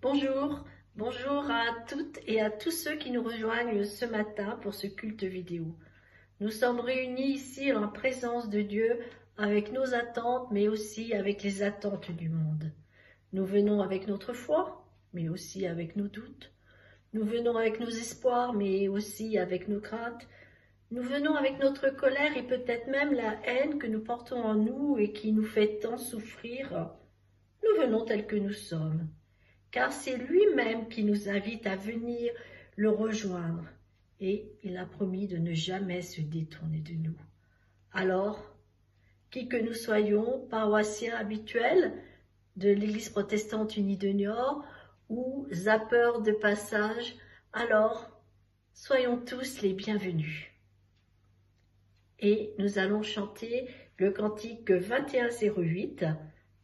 Bonjour, bonjour à toutes et à tous ceux qui nous rejoignent ce matin pour ce culte vidéo. Nous sommes réunis ici en présence de Dieu avec nos attentes, mais aussi avec les attentes du monde. Nous venons avec notre foi, mais aussi avec nos doutes. Nous venons avec nos espoirs, mais aussi avec nos craintes. Nous venons avec notre colère et peut-être même la haine que nous portons en nous et qui nous fait tant souffrir. Nous venons tels que nous sommes, car c'est lui-même qui nous invite à venir le rejoindre et il a promis de ne jamais se détourner de nous. Alors, qui que nous soyons, paroissiens habituels de l'Église protestante unie de Niort ou zappeurs de passage, alors soyons tous les bienvenus. Et nous allons chanter le cantique 2108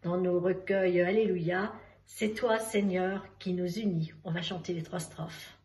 dans nos recueils Alléluia. C'est toi, Seigneur, qui nous unit. On va chanter les 3 strophes.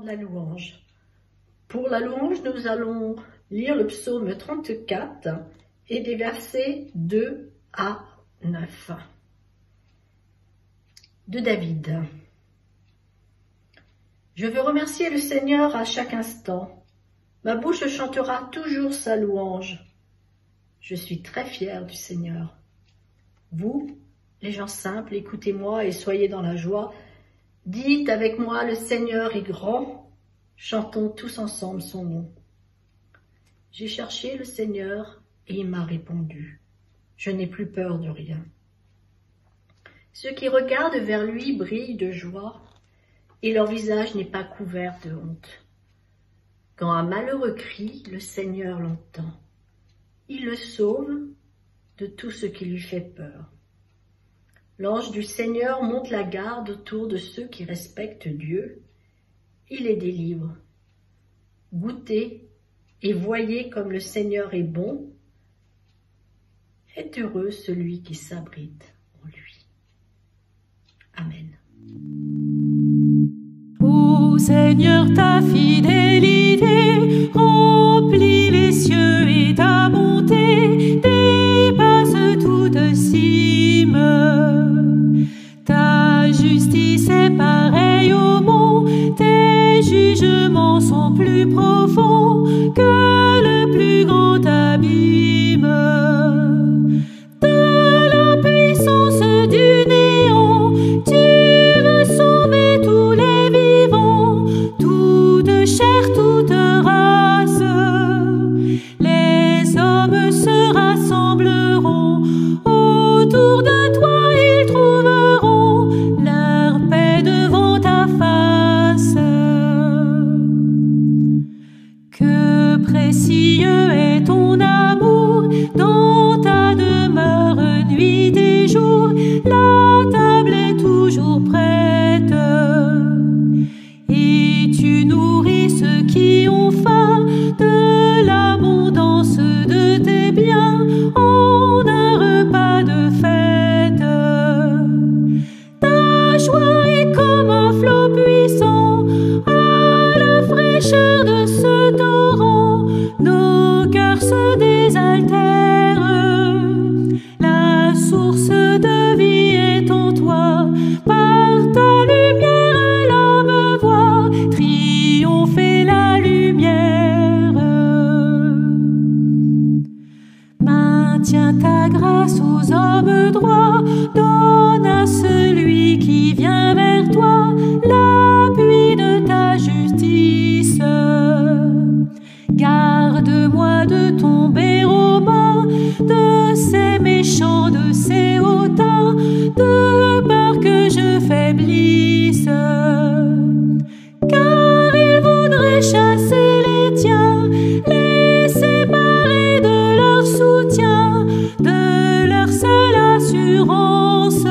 De la louange. Pour la louange, nous allons lire le psaume 34 et des versets 2 à 9 de David. Je veux remercier le Seigneur à chaque instant. Ma bouche chantera toujours sa louange. Je suis très fière du Seigneur. Vous, les gens simples, écoutez-moi et soyez dans la joie. Dites avec moi, le Seigneur est grand, chantons tous ensemble son nom. J'ai cherché le Seigneur et il m'a répondu. Je n'ai plus peur de rien. Ceux qui regardent vers lui brillent de joie et leur visage n'est pas couvert de honte. Quand un malheureux crie, le Seigneur l'entend. Il le sauve de tout ce qui lui fait peur. L'ange du Seigneur monte la garde autour de ceux qui respectent Dieu. Il les délivre Goûtez et voyez comme le Seigneur est bon. Est heureux celui qui s'abrite en lui. Amen. Ô Seigneur, ta fidélité remplit les cieux et ta bonté dépasse toute estime. Ta justice est pareille au mont, tes jugements sont plus profonds que le plus grand abîme. De la puissance du néant, tu veux sauver tous les vivants, toute chair, toute race. Les hommes se rassembleront autour de toi, ils trouveront leur paix devant ta face. Que précieux est ton amour dans ta demeure nuit et jour, la table est toujours prête et tu nourris ceux qui ont faim de l'abondance de tes biens en un repas de fête. Ta joie est comme un flot puissant à la fraîcheur de ce torrent, nos cœurs se désaltèrent. La source de vie est en toi, par ta lumière l'âme voit triompher la lumière. Maintiens ta grâce aux hommes droits, donne à celui qui vient vers toi l'appui de ta justice. Garde-moi de tomber aux mains de ces méchants, de ces hautains, de peur que je faiblisse. Car ils voudraient chasser les tiens, les séparer de leur soutien, de leur seule assurance.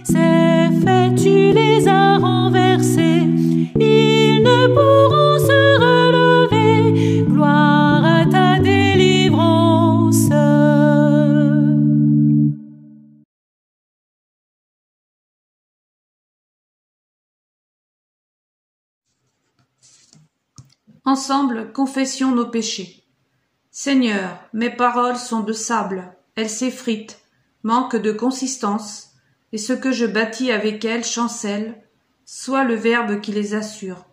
C'est fait, tu les as renversés, ils ne pourront se relever. Gloire à ta délivrance. Ensemble, confessions nos péchés. Seigneur, mes paroles sont de sable, elles s'effritent, manquent de consistance, et ce que je bâtis avec elles chancelle, soit le Verbe qui les assure.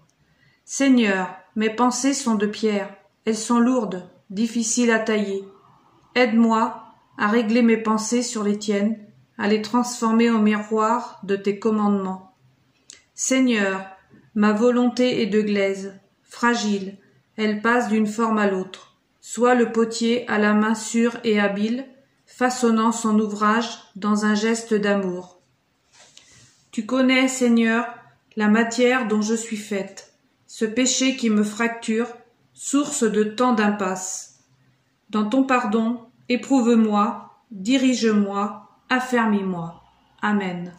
Seigneur, mes pensées sont de pierre, elles sont lourdes, difficiles à tailler. Aide-moi à régler mes pensées sur les tiennes, à les transformer au miroir de tes commandements. Seigneur, ma volonté est de glaise, fragile, elle passe d'une forme à l'autre. Sois le potier à la main sûre et habile, façonnant son ouvrage dans un geste d'amour. Tu connais, Seigneur, la matière dont je suis faite, ce péché qui me fracture, source de tant d'impasses. Dans ton pardon, éprouve-moi, dirige-moi, affermis-moi. Amen.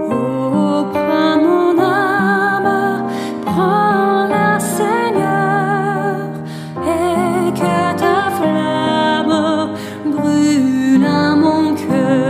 Oh, prends mon âme, prends-la, Seigneur, et que ta flamme brûle à mon cœur.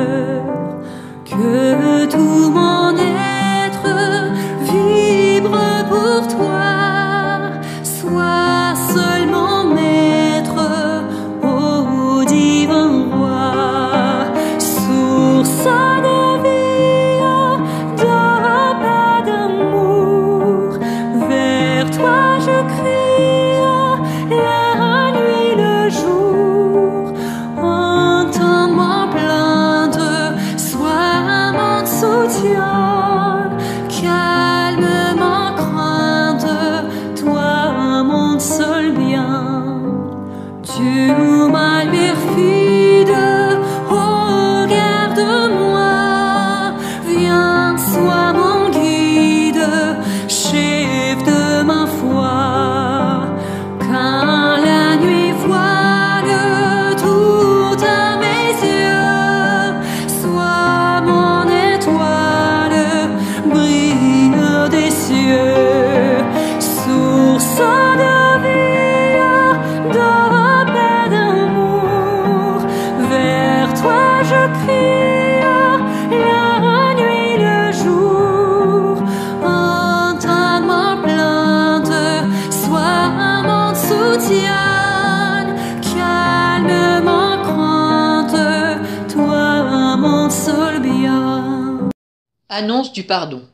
Annonce du pardon.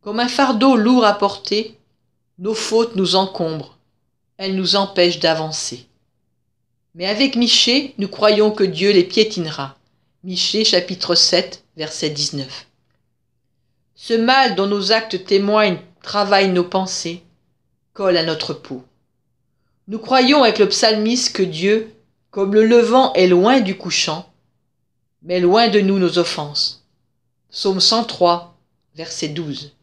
Comme un fardeau lourd à porter, nos fautes nous encombrent, elles nous empêchent d'avancer. Mais avec Michée, nous croyons que Dieu les piétinera. Michée chapitre 7, verset 19. Ce mal dont nos actes témoignent travaille nos pensées, colle à notre peau. Nous croyons avec le psalmiste que Dieu, comme le levant est loin du couchant, mais loin de nous nos offenses. Psaume 103, verset 12.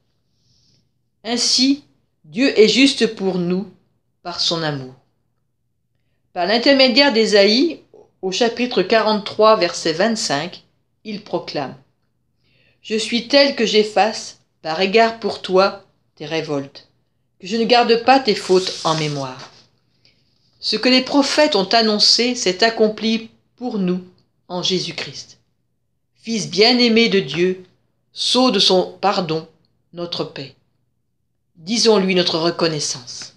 Ainsi, Dieu est juste pour nous par son amour. Par l'intermédiaire d'Ésaïe, au chapitre 43, verset 25, il proclame « Je suis tel que j'efface, par égard pour toi, tes révoltes, que je ne garde pas tes fautes en mémoire. » Ce que les prophètes ont annoncé s'est accompli pour nous en Jésus-Christ. Fils bien-aimé de Dieu, sceau de son pardon, notre paix. Disons-lui notre reconnaissance.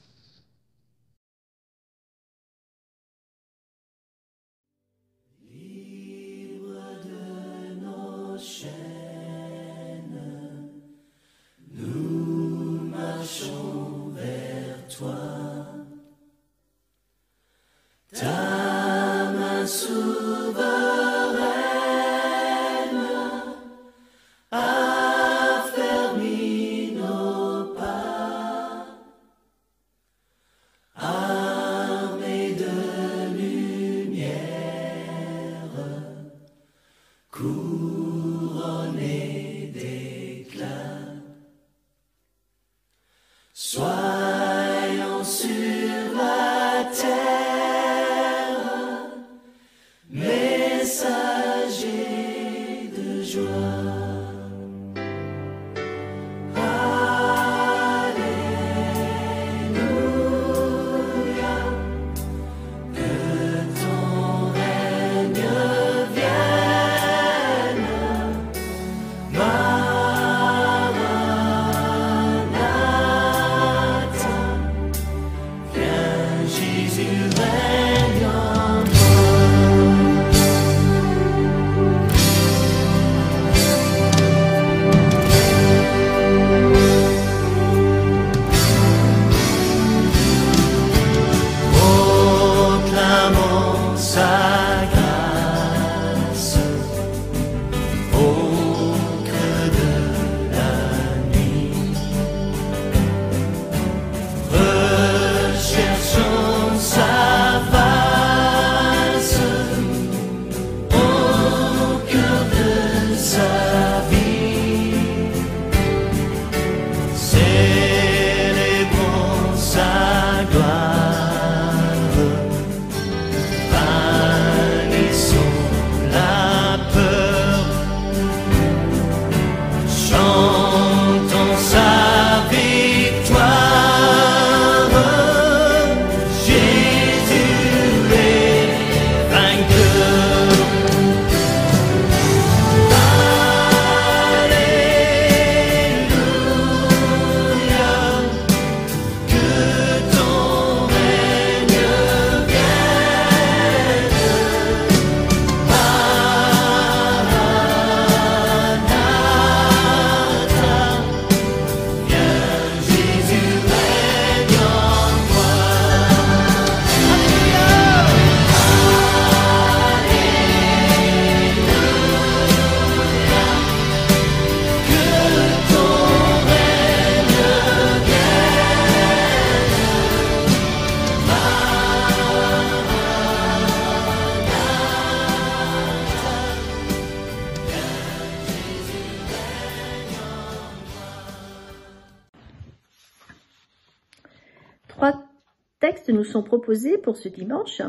Nous marchons vers toi. Ta main souveraine a fermé nos pas, armés de lumière, couronnés d'éclat. Soyons sur la terre, messagers de joie. Alléluia, que ton règne vienne. Maranatha, viens Jésus, règne en proclamons sa grâce au creux de la nuit. Recherchons sa face au cœur de sa vie. Célébrons sa gloire, bannissons la peur, chantons sa victoire. Jésus est vainqueur. Alléluia, que ton règne vienne. Maranatha, viens Jésus, règne en moi. Alléluia, que ton règne Trois textes nous sont proposés pour ce dimanche.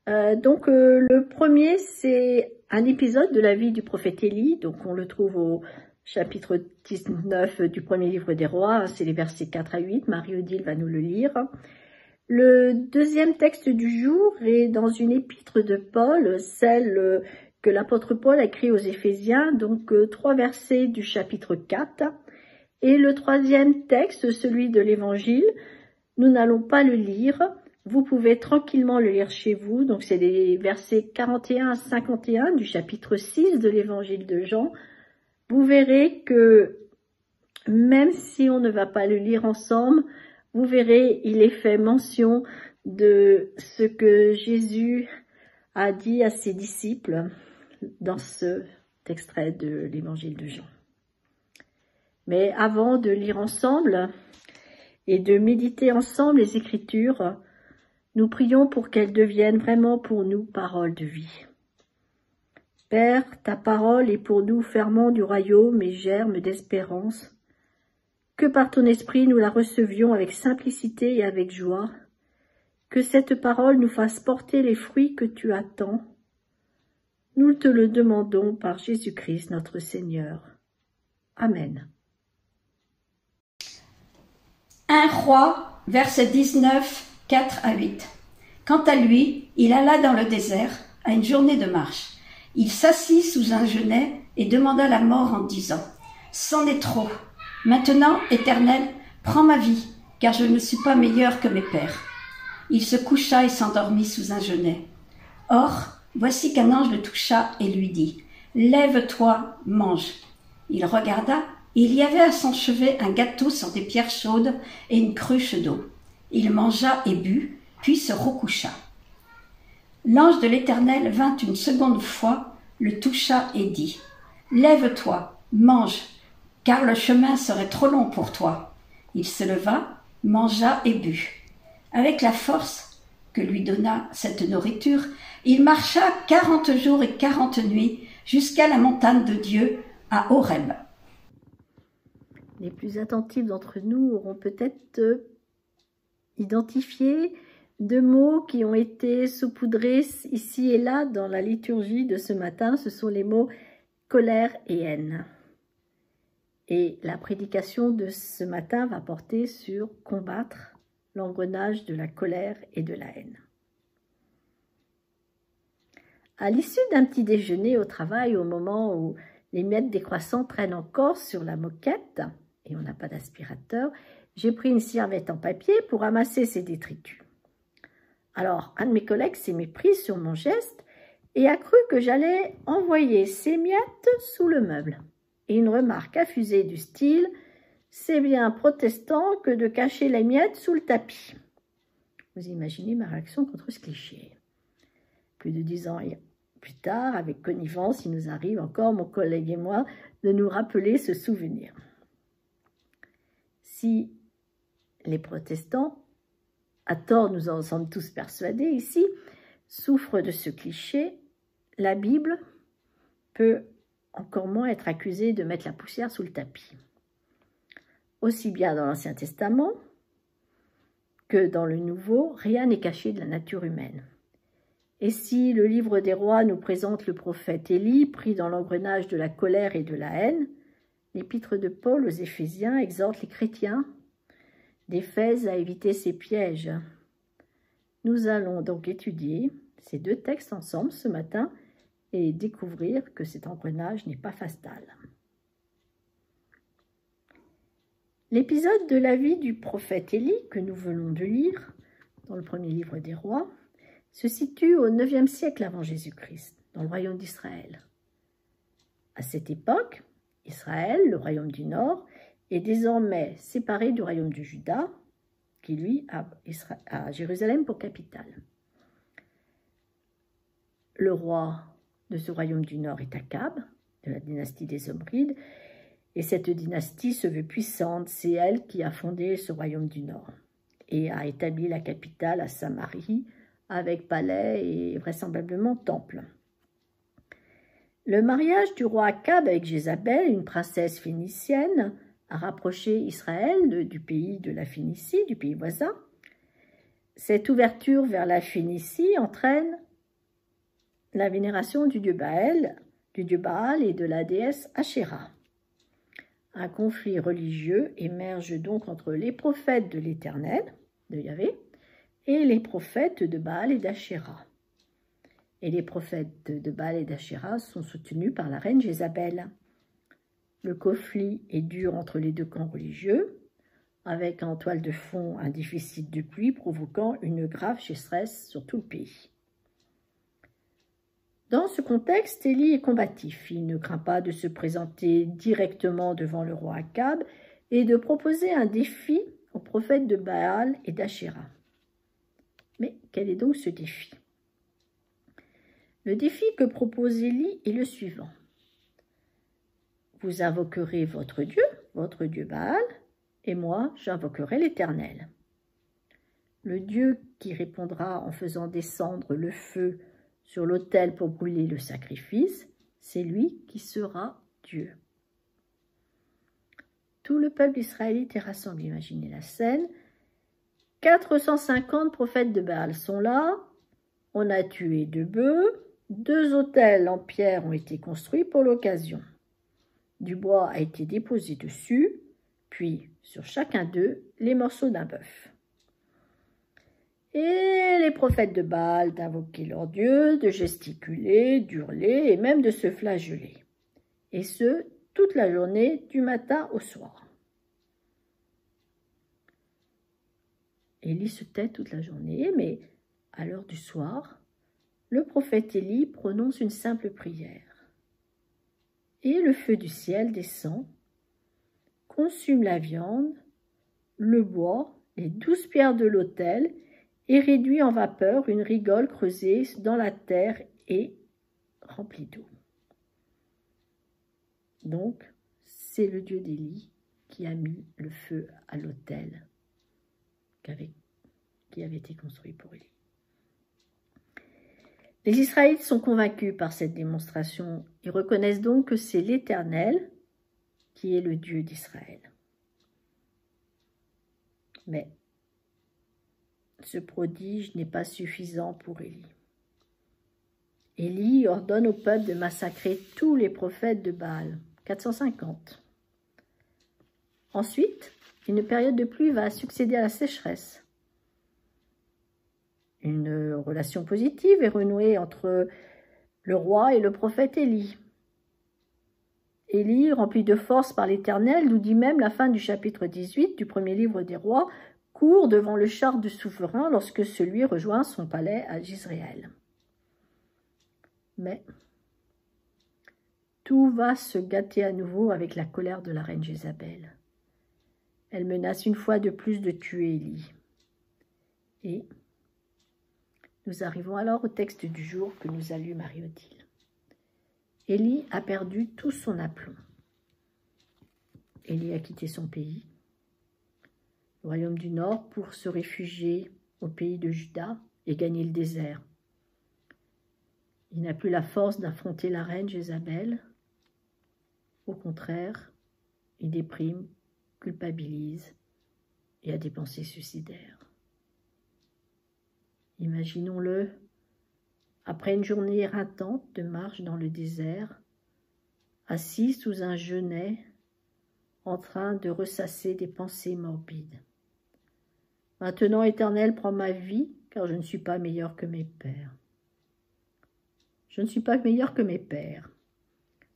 Le premier, c'est un épisode de la vie du prophète Élie. Donc, on le trouve au chapitre 19 du premier livre des rois. C'est les versets 4 à 8. Marie-Odile va nous le lire. Le deuxième texte du jour est dans une épître de Paul, celle que l'apôtre Paul a écrite aux Éphésiens, donc 3 versets du chapitre 4. Et le troisième texte, celui de l'Évangile, nous n'allons pas le lire, vous pouvez tranquillement le lire chez vous, donc c'est les versets 41 à 51 du chapitre 6 de l'Évangile de Jean. vous verrez que même si on ne va pas le lire ensemble, vous verrez, il est fait mention de ce que Jésus a dit à ses disciples dans cet extrait de l'évangile de Jean. Mais avant de lire ensemble et de méditer ensemble les Écritures, nous prions pour qu'elles deviennent vraiment pour nous paroles de vie. Père, ta parole est pour nous ferment du royaume et germe d'espérance. Que par ton esprit nous la recevions avec simplicité et avec joie. Que cette parole nous fasse porter les fruits que tu attends. Nous te le demandons par Jésus-Christ notre Seigneur. Amen. 1 Roi, verset 19, 4 à 8. Quant à lui, il alla dans le désert, à une journée de marche. Il s'assit sous un genêt et demanda la mort en disant « C'en est trop. Maintenant, Éternel, prends ma vie, car je ne suis pas meilleur que mes pères. » Il se coucha et s'endormit sous un genêt. Or, voici qu'un ange le toucha et lui dit « Lève-toi, mange. » Il regarda, et il y avait à son chevet un gâteau sur des pierres chaudes et une cruche d'eau. Il mangea et but, puis se recoucha. L'ange de l'Éternel vint une seconde fois, le toucha et dit « Lève-toi, mange, car le chemin serait trop long pour toi. » Il se leva, mangea et but. Avec la force que lui donna cette nourriture, il marcha 40 jours et 40 nuits jusqu'à la montagne de Dieu à Horeb. Les plus attentifs d'entre nous auront peut-être identifié deux mots qui ont été saupoudrés ici et là dans la liturgie de ce matin. Ce sont les mots colère et haine. Et la prédication de ce matin va porter sur combattre l'engrenage de la colère et de la haine. À l'issue d'un petit déjeuner au travail, au moment où les miettes des croissants traînent encore sur la moquette et on n'a pas d'aspirateur, j'ai pris une serviette en papier pour ramasser ces détritus. Alors, un de mes collègues s'est mépris sur mon geste et a cru que j'allais envoyer ces miettes sous le meuble. Et une remarque affusée du style « C'est bien protestant que de cacher les miettes sous le tapis ». Vous imaginez ma réaction contre ce cliché. Plus de 10 ans plus tard, avec connivence, il nous arrive encore, mon collègue et moi, de nous rappeler ce souvenir. Si les protestants, à tort nous en sommes tous persuadés ici, souffrent de ce cliché, la Bible peut encore moins être accusée de mettre la poussière sous le tapis. Aussi bien dans l'Ancien Testament que dans le Nouveau, rien n'est caché de la nature humaine. Et si le livre des rois nous présente le prophète Élie, pris dans l'engrenage de la colère et de la haine, l'épître de Paul aux Éphésiens exhorte les chrétiens d'Éphèse à éviter ces pièges. Nous allons donc étudier ces deux textes ensemble ce matin et découvrir que cet engrenage n'est pas fatal. L'épisode de la vie du prophète Élie que nous venons de lire dans le premier livre des rois se situe au IXe siècle avant Jésus-Christ, dans le royaume d'Israël. À cette époque, Israël, le royaume du Nord, est désormais séparé du royaume de Juda, qui lui a Jérusalem pour capitale. Le roi de ce royaume du Nord est Akab, de la dynastie des Omrides, et cette dynastie se veut puissante, c'est elle qui a fondé ce royaume du Nord et a établi la capitale à Samarie, avec palais et vraisemblablement temple. Le mariage du roi Akab avec Jézabel, une princesse phénicienne, a rapproché Israël du pays de la Phénicie, du pays voisin. Cette ouverture vers la Phénicie entraîne la vénération du dieu Baal et de la déesse Ashéra. Un conflit religieux émerge donc entre les prophètes de l'Éternel, de Yahvé, et les prophètes de Baal et d'Ashéra. Et les prophètes de Baal et d'Ashéra sont soutenus par la reine Jézabel. Le conflit est dur entre les deux camps religieux, avec en toile de fond un déficit de pluie provoquant une grave sécheresse sur tout le pays. Dans ce contexte, Élie est combatif. Il ne craint pas de se présenter directement devant le roi Akab et de proposer un défi aux prophètes de Baal et d'Achéra. Mais quel est donc ce défi? Le défi que propose Élie est le suivant. Vous invoquerez votre Dieu Baal, et moi j'invoquerai l'Éternel. Le Dieu qui répondra en faisant descendre le feu sur l'autel pour brûler le sacrifice, c'est lui qui sera Dieu. Tout le peuple israélite est rassemblé, imaginez la scène. 450 prophètes de Baal sont là, on a tué 2 bœufs, 2 autels en pierre ont été construits pour l'occasion. Du bois a été déposé dessus, puis sur chacun d'eux, les morceaux d'un bœuf. Et les prophètes de Baal d'invoquer leur Dieu, de gesticuler, d'hurler et même de se flageller. Et ce, toute la journée, du matin au soir. Élie se tait toute la journée, mais à l'heure du soir, le prophète Élie prononce une simple prière. Et le feu du ciel descend, consume la viande, le bois, les 12 pierres de l'autel, et réduit en vapeur une rigole creusée dans la terre et remplie d'eau. Donc, c'est le Dieu d'Élie qui a mis le feu à l'autel qui avait été construit pour Élie. Les Israélites sont convaincus par cette démonstration. Ils reconnaissent donc que c'est l'Éternel qui est le Dieu d'Israël. Mais ce prodige n'est pas suffisant pour Élie. Élie ordonne au peuple de massacrer tous les prophètes de Baal, 450. Ensuite, une période de pluie va succéder à la sécheresse. Une relation positive est renouée entre le roi et le prophète Élie. Élie, rempli de force par l'Éternel, nous dit même la fin du chapitre 18 du premier livre des rois, court devant le char du souverain lorsque celui rejoint son palais à Jizréel. Mais tout va se gâter à nouveau avec la colère de la reine Jézabel. Elle menace une fois de plus de tuer Élie. Et nous arrivons alors au texte du jour que nous a lu Marie-Odile. Élie a perdu tout son aplomb. Élie a quitté son pays, le royaume du Nord, pour se réfugier au pays de Juda et gagner le désert. Il n'a plus la force d'affronter la reine Jézabel. Au contraire, il déprime, culpabilise et a des pensées suicidaires. Imaginons-le, après une journée éreintante de marche dans le désert, assis sous un genêt, en train de ressasser des pensées morbides. Maintenant, Éternel, prends ma vie, car je ne suis pas meilleur que mes pères. Je ne suis pas meilleur que mes pères.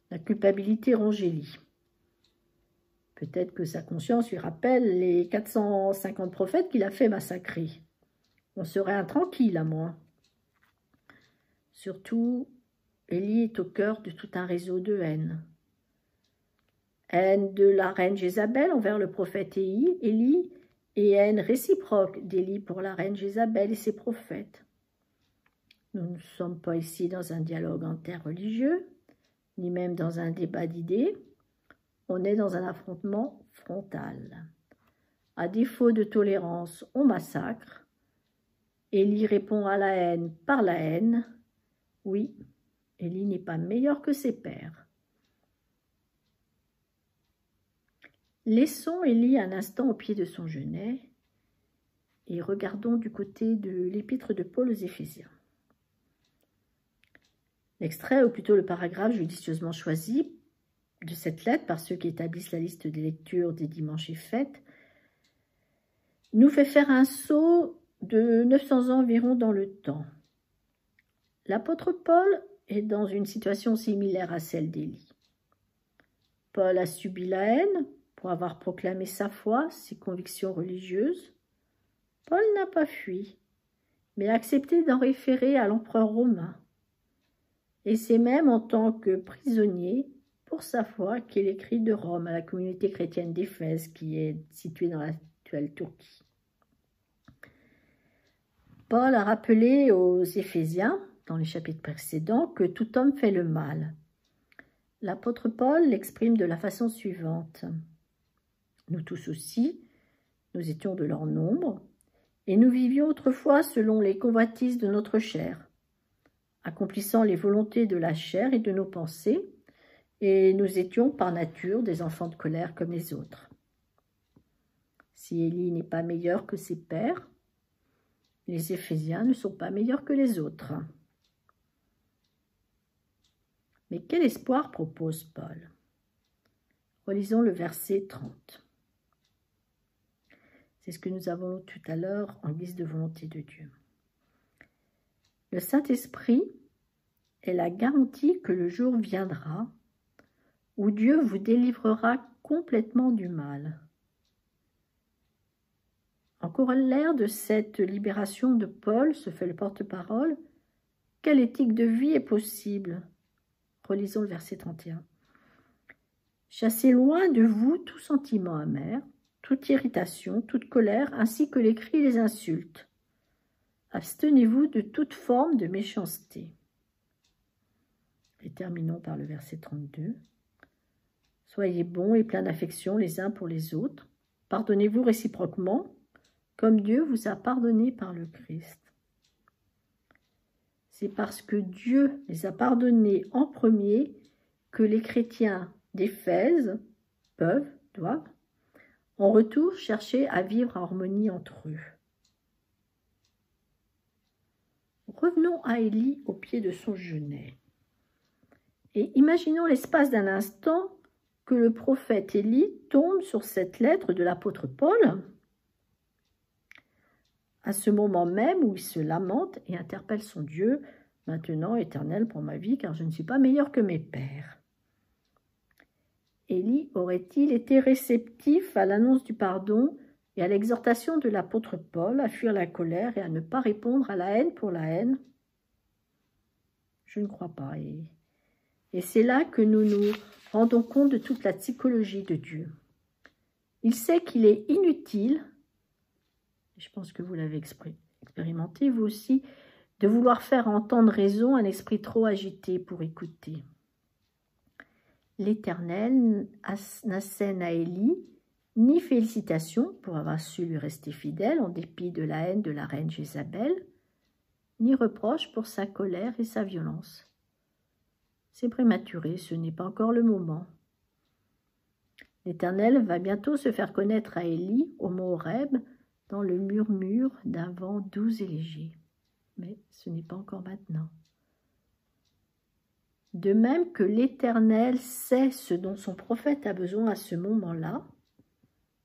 La culpabilité ronge Élie. Peut-être que sa conscience lui rappelle les 450 prophètes qu'il a fait massacrer. On serait intranquille à moins. Surtout, Élie est au cœur de tout un réseau de haine. Haine de la reine Jézabel envers le prophète Élie et haine réciproque d'Élie pour la reine Jézabel et ses prophètes. Nous ne sommes pas ici dans un dialogue interreligieux, ni même dans un débat d'idées. On est dans un affrontement frontal. À défaut de tolérance, on massacre. Élie répond à la haine par la haine. Oui, Élie n'est pas meilleur que ses pères. Laissons Élie un instant au pied de son genêt et regardons du côté de l'épître de Paul aux Éphésiens. L'extrait, ou plutôt le paragraphe judicieusement choisi de cette lettre par ceux qui établissent la liste des lectures des dimanches et fêtes, nous fait faire un saut de 900 ans environ dans le temps. L'apôtre Paul est dans une situation similaire à celle d'Élie. Paul a subi la haine pour avoir proclamé sa foi, ses convictions religieuses. Paul n'a pas fui, mais a accepté d'en référer à l'empereur romain. Et c'est même en tant que prisonnier pour sa foi qu'il écrit de Rome à la communauté chrétienne d'Éphèse qui est située dans l'actuelle Turquie. Paul a rappelé aux Éphésiens, dans les chapitres précédents, que tout homme fait le mal. L'apôtre Paul l'exprime de la façon suivante. Nous tous aussi, nous étions de leur nombre, et nous vivions autrefois selon les convoitises de notre chair, accomplissant les volontés de la chair et de nos pensées, et nous étions par nature des enfants de colère comme les autres. Si Élie n'est pas meilleur que ses pères, les Éphésiens ne sont pas meilleurs que les autres. Mais quel espoir propose Paul? Relisons le verset 30. C'est ce que nous avons lu tout à l'heure en guise de volonté de Dieu. Le Saint-Esprit est la garantie que le jour viendra où Dieu vous délivrera complètement du mal. En corollaire de cette libération de Paul, se fait le porte-parole, quelle éthique de vie est possible? Relisons le verset 31. Chassez loin de vous tout sentiment amer, toute irritation, toute colère, ainsi que les cris et les insultes. Abstenez-vous de toute forme de méchanceté. Et terminons par le verset 32. Soyez bons et pleins d'affection les uns pour les autres. Pardonnez-vous réciproquement, comme Dieu vous a pardonné par le Christ. C'est parce que Dieu les a pardonnés en premier que les chrétiens d'Éphèse doivent, en retour, chercher à vivre en harmonie entre eux. Revenons à Élie au pied de son genêt. Et imaginons l'espace d'un instant que le prophète Élie tombe sur cette lettre de l'apôtre Paul, à ce moment même où il se lamente et interpelle son Dieu, « Maintenant, Éternel, pour ma vie, car je ne suis pas meilleur que mes pères. » Élie aurait-il été réceptif à l'annonce du pardon et à l'exhortation de l'apôtre Paul à fuir la colère et à ne pas répondre à la haine pour la haine? Je ne crois pas. Et c'est là que nous nous rendons compte de toute la psychologie de Dieu. Il sait qu'il est inutile, je pense que vous l'avez expérimenté, vous aussi, de vouloir faire entendre raison un esprit trop agité pour écouter. L'Éternel n'assène à Élie ni félicitations pour avoir su lui rester fidèle en dépit de la haine de la reine Jézabel, ni reproche pour sa colère et sa violence. C'est prématuré, ce n'est pas encore le moment. L'Éternel va bientôt se faire connaître à Élie au mont Horeb dans le murmure d'un vent doux et léger. Mais ce n'est pas encore maintenant. De même que l'Éternel sait ce dont son prophète a besoin à ce moment-là,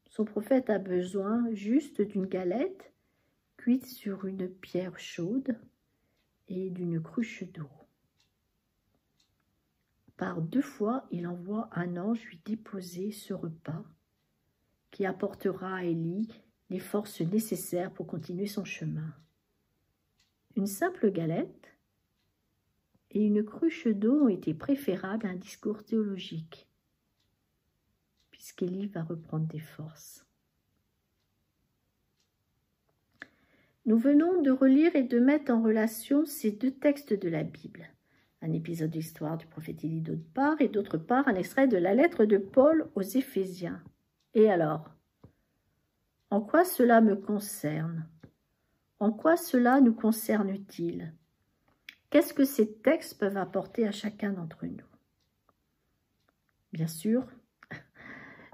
son prophète a besoin juste d'une galette cuite sur une pierre chaude et d'une cruche d'eau. Par 2 fois, il envoie un ange lui déposer ce repas qui apportera à Élie les forces nécessaires pour continuer son chemin. Une simple galette et une cruche d'eau ont été préférables à un discours théologique, puisqu'Élie va reprendre des forces. Nous venons de relire et de mettre en relation ces 2 textes de la Bible. Un épisode d'histoire du prophète Élie d'autre part, et d'autre part un extrait de la lettre de Paul aux Éphésiens. Et alors, en quoi cela me concerne? En quoi cela nous concerne-t-il? Qu'est-ce que ces textes peuvent apporter à chacun d'entre nous? Bien sûr,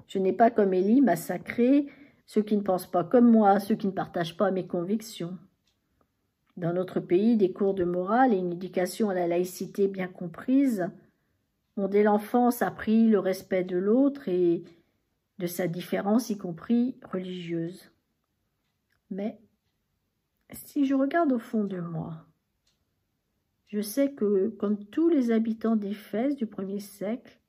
je n'ai pas comme Élie massacré ceux qui ne pensent pas comme moi, ceux qui ne partagent pas mes convictions. Dans notre pays, des cours de morale et une éducation à la laïcité bien comprise ont dès l'enfance appris le respect de l'autre et de sa différence, y compris religieuse. Mais si je regarde au fond de moi, je sais que, comme tous les habitants d'Éphèse du 1er siècle,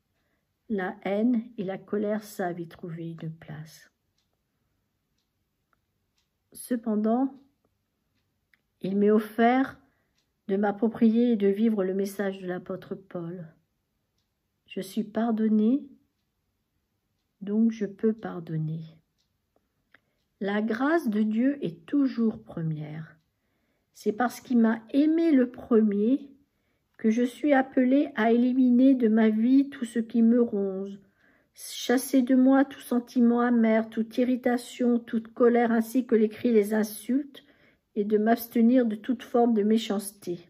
la haine et la colère savent y trouver une place. Cependant, il m'est offert de m'approprier et de vivre le message de l'apôtre Paul. Je suis pardonné, donc je peux pardonner. La grâce de Dieu est toujours première. C'est parce qu'il m'a aimé le premier que je suis appelé à éliminer de ma vie tout ce qui me ronge, chasser de moi tout sentiment amer, toute irritation, toute colère, ainsi que les cris et les insultes, et de m'abstenir de toute forme de méchanceté.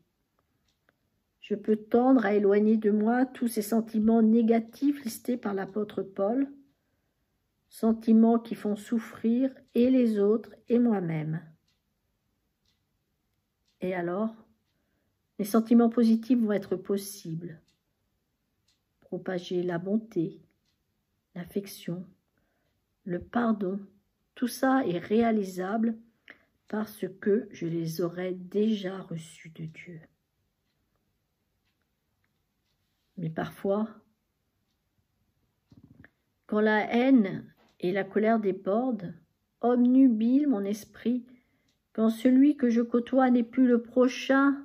Je peux tendre à éloigner de moi tous ces sentiments négatifs listés par l'apôtre Paul, sentiments qui font souffrir et les autres et moi-même. Et alors, les sentiments positifs vont être possibles. Propager la bonté, l'affection, le pardon, tout ça est réalisable parce que je les aurais déjà reçus de Dieu. Mais parfois, quand la haine et la colère débordent, obnubile mon esprit, quand celui que je côtoie n'est plus le prochain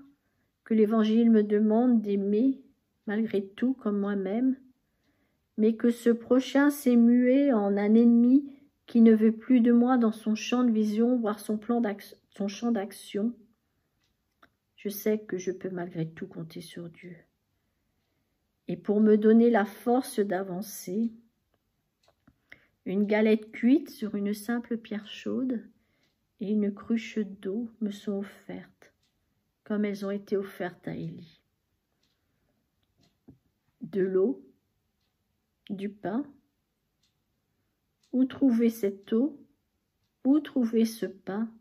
que l'Évangile me demande d'aimer, malgré tout comme moi-même, mais que ce prochain s'est mué en un ennemi qui ne veut plus de moi dans son champ de vision, voire son champ d'action, je sais que je peux malgré tout compter sur Dieu. Et pour me donner la force d'avancer, une galette cuite sur une simple pierre chaude et une cruche d'eau me sont offertes, comme elles ont été offertes à Élie. De l'eau, du pain. Où trouver cette eau? Où trouver ce pain?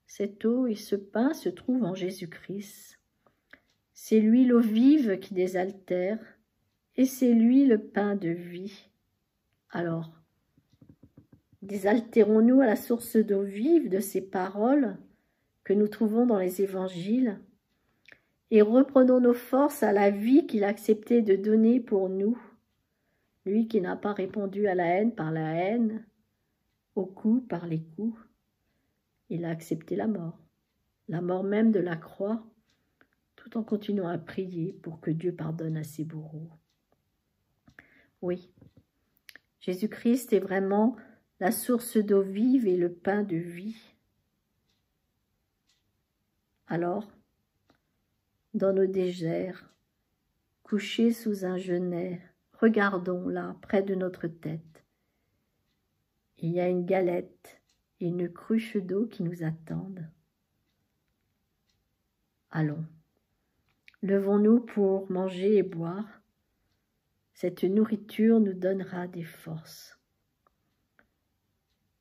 Cette eau et ce pain se trouvent en Jésus-Christ. C'est lui l'eau vive qui désaltère, et c'est lui le pain de vie. Alors, désaltérons-nous à la source d'eau vive de ces paroles que nous trouvons dans les évangiles, et reprenons nos forces à la vie qu'il a accepté de donner pour nous, lui qui n'a pas répondu à la haine par la haine, aux coups par les coups. Il a accepté la mort même de la croix, tout en continuant à prier pour que Dieu pardonne à ses bourreaux. Oui, Jésus-Christ est vraiment la source d'eau vive et le pain de vie. Alors, dans nos déserts, couchés sous un genêt, regardons là, près de notre tête. Il y a une galette et une cruche d'eau qui nous attendent. Allons, levons-nous pour manger et boire. Cette nourriture nous donnera des forces.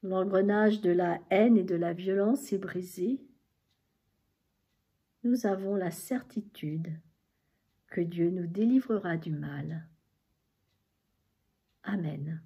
L'engrenage de la haine et de la violence est brisé. Nous avons la certitude que Dieu nous délivrera du mal. Amen.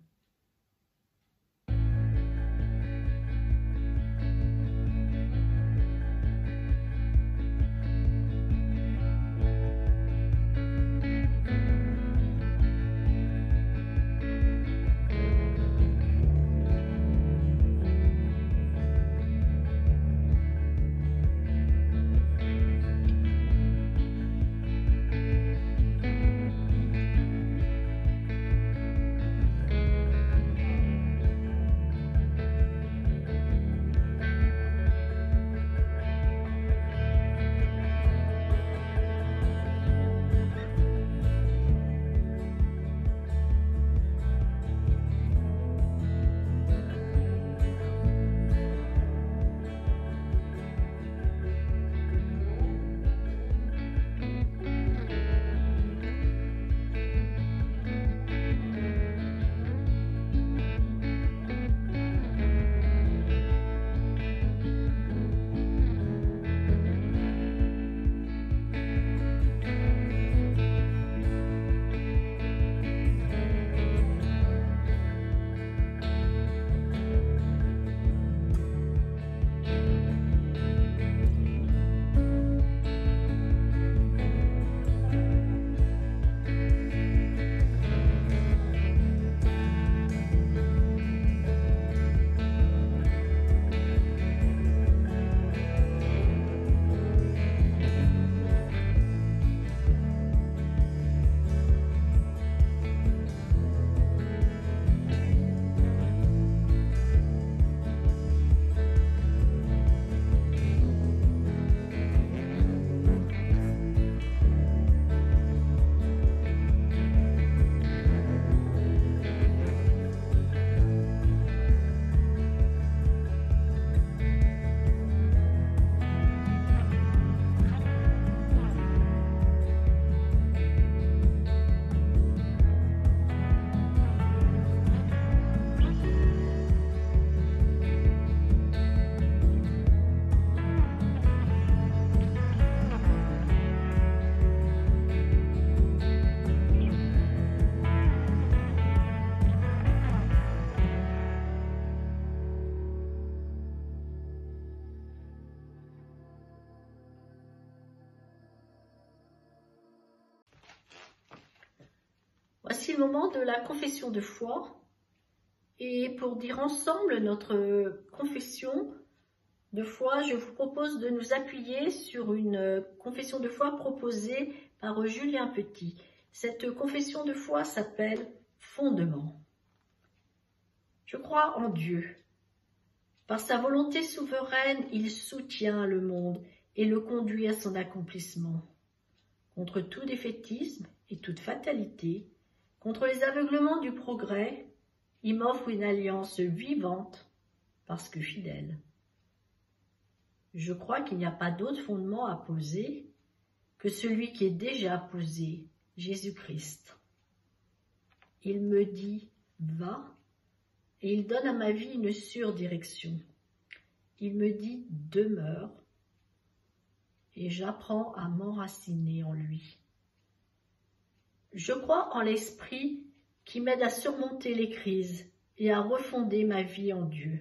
le moment de la confession de foi. Et pour dire ensemble notre confession de foi, je vous propose de nous appuyer sur une confession de foi proposée par Julien Petit. Cette confession de foi s'appelle « Fondement ». Je crois en Dieu. Par sa volonté souveraine, il soutient le monde et le conduit à son accomplissement. Contre tout défaitisme et toute fatalité, contre les aveuglements du progrès, il m'offre une alliance vivante parce que fidèle. Je crois qu'il n'y a pas d'autre fondement à poser que celui qui est déjà posé, Jésus-Christ. Il me dit « va » et il donne à ma vie une sûre direction. Il me dit « demeure » et j'apprends à m'enraciner en lui. Je crois en l'Esprit qui m'aide à surmonter les crises et à refonder ma vie en Dieu.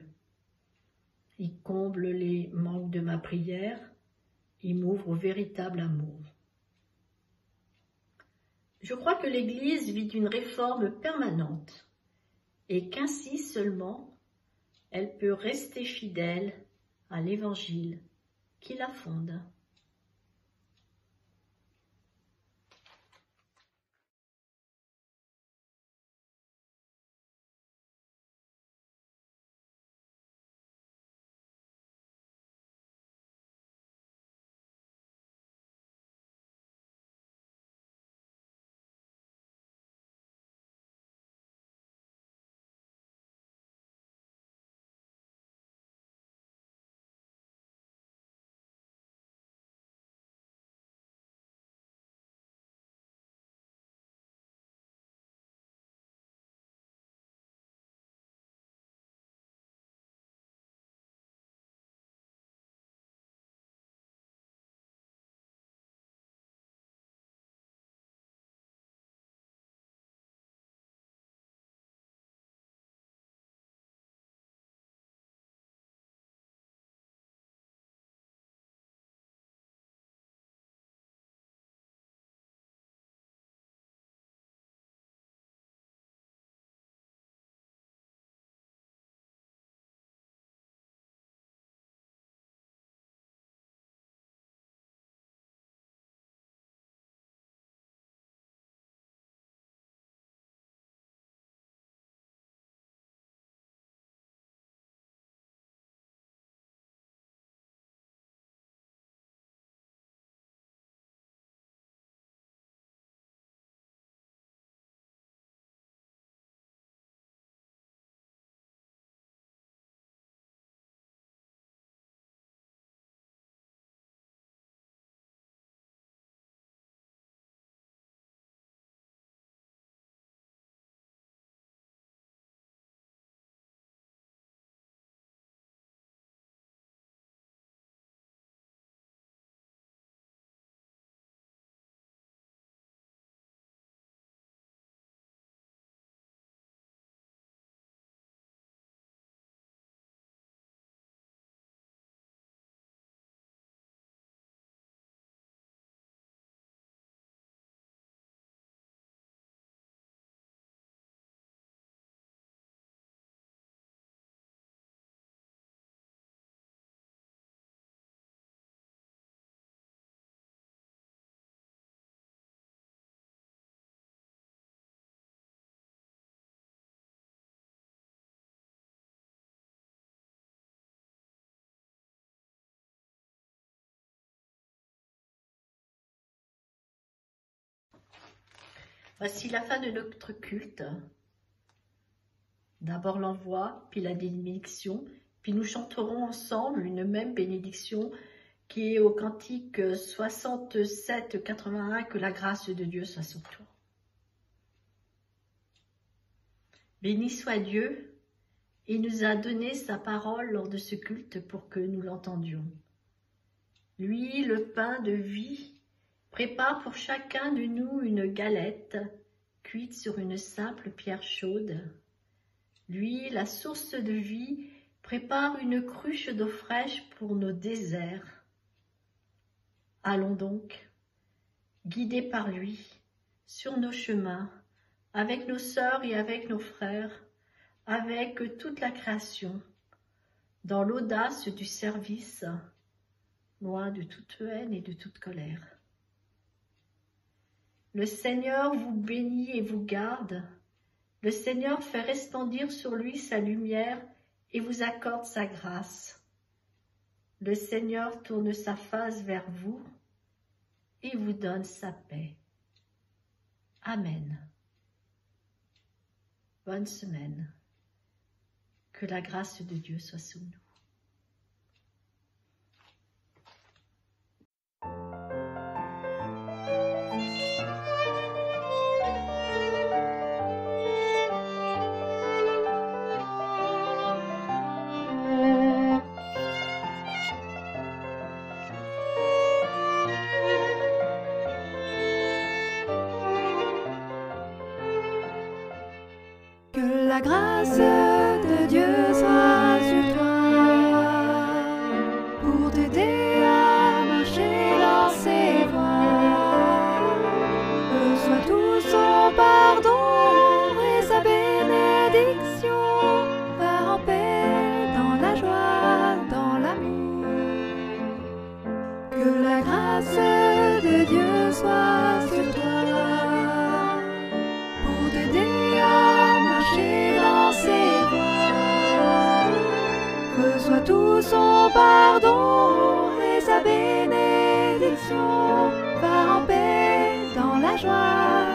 Il comble les manques de ma prière, il m'ouvre au véritable amour. Je crois que l'Église vit une réforme permanente et qu'ainsi seulement elle peut rester fidèle à l'Évangile qui la fonde. Voici la fin de notre culte. D'abord l'envoi, puis la bénédiction, puis nous chanterons ensemble une même bénédiction qui est au cantique 67-81, que la grâce de Dieu soit sur toi. Béni soit Dieu, il nous a donné sa parole lors de ce culte pour que nous l'entendions. Lui, le pain de vie, prépare pour chacun de nous une galette cuite sur une simple pierre chaude. Lui, la source de vie, prépare une cruche d'eau fraîche pour nos déserts. Allons donc, guidés par lui, sur nos chemins, avec nos sœurs et avec nos frères, avec toute la création, dans l'audace du service, loin de toute haine et de toute colère. Le Seigneur vous bénit et vous garde. Le Seigneur fait resplendir sur lui sa lumière et vous accorde sa grâce. Le Seigneur tourne sa face vers vous et vous donne sa paix. Amen. Bonne semaine. Que la grâce de Dieu soit sur nous. Que la grâce de Dieu soit sur toi, pour t'aider à marcher dans ses voies. Reçois tout son pardon et sa bénédiction. Va en paix, dans la joie, dans l'amour. Que la grâce de Dieu soit sur toi, pour t'aider à marcher dans ses voies. Reçois tout son pardon et sa bénédiction. Va en paix, dans la joie,